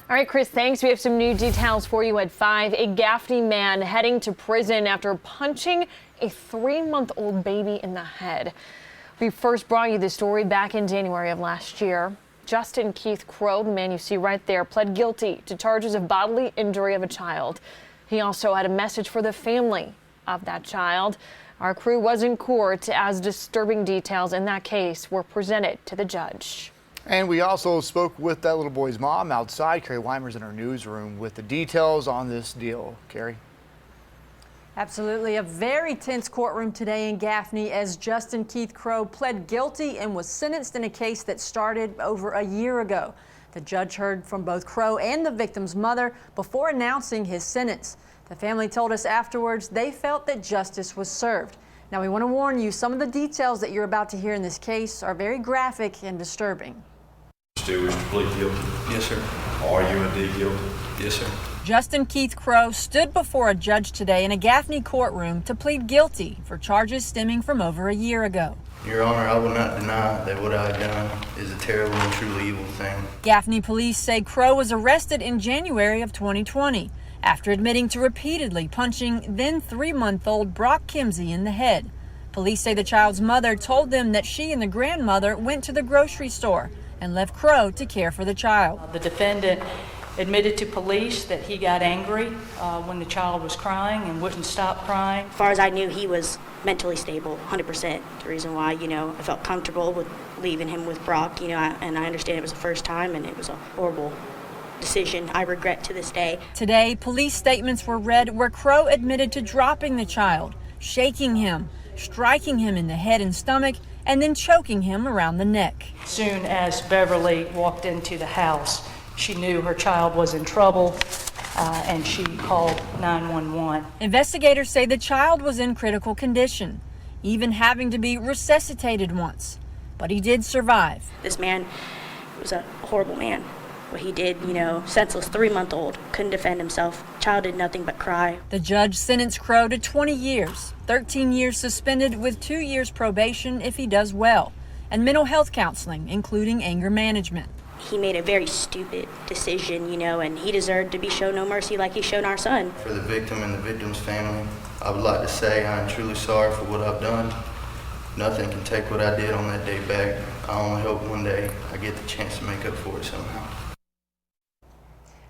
All right, Chris, thanks. We have some new details for you at 5. A Gaffney man heading to prison after punching a 3-month-old baby in the head. We first brought you this story back in January of last year. Justin Keith Crow, the man you see right there, pled guilty to charges of bodily injury of a child. He also had a message for the family of that child. Our crew was in court as disturbing details in that case were presented to the judge. And we also spoke with that little boy's mom outside. Carrie Weimer's in our newsroom with the details on this deal. Carrie? Absolutely. A very tense courtroom today in Gaffney as Justin Keith Crow pled guilty and was sentenced in a case that started over a year ago. The judge heard from both Crow and the victim's mother before announcing his sentence. The family told us afterwards they felt that justice was served. Now, we want to warn you, some of the details that you're about to hear in this case are very graphic and disturbing. Still wish to plead guilty? Yes, sir. Are you indeed guilty? Yes, sir. Justin Keith Crow stood before a judge today in a Gaffney courtroom to plead guilty for charges stemming from over a year ago. Your Honor, I will not deny that what I have done is a terrible and truly evil thing. Gaffney police say Crow was arrested in January of 2020 after admitting to repeatedly punching then 3-month-old Brock Kimsey in the head. Police say the child's mother told them that she and the grandmother went to the grocery store and left Crow to care for the child. The defendant admitted to police that he got angry when the child was crying and wouldn't stop crying. As far as I knew, he was mentally stable, 100%. The reason why, I felt comfortable with leaving him with Brock, and I understand it was the first time and it was a horrible decision I regret to this day. Today, police statements were read where Crow admitted to dropping the child, shaking him, striking him in the head and stomach, and then choking him around the neck. Soon as Beverly walked into the house, she knew her child was in trouble and she called 911. Investigators say the child was in critical condition, even having to be resuscitated once. But he did survive. This man was a horrible man. What he did, senseless 3-month-old, couldn't defend himself. Child did nothing but cry. The judge sentenced Crow to 20 years, 13 years suspended with 2 years probation if he does well, and mental health counseling, including anger management. He made a very stupid decision, and he deserved to be shown no mercy like he's shown our son. For the victim and the victim's family, I would like to say I am truly sorry for what I've done. Nothing can take what I did on that day back. I only hope one day I get the chance to make up for it somehow.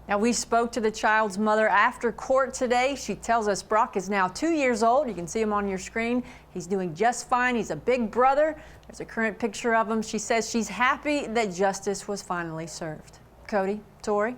Now, we spoke to the child's mother after court today. She tells us Brock is now 2 years old. You can see him on your screen. He's doing just fine. He's a big brother. There's a current picture of him. She says she's happy that justice was finally served. Cody, Tori.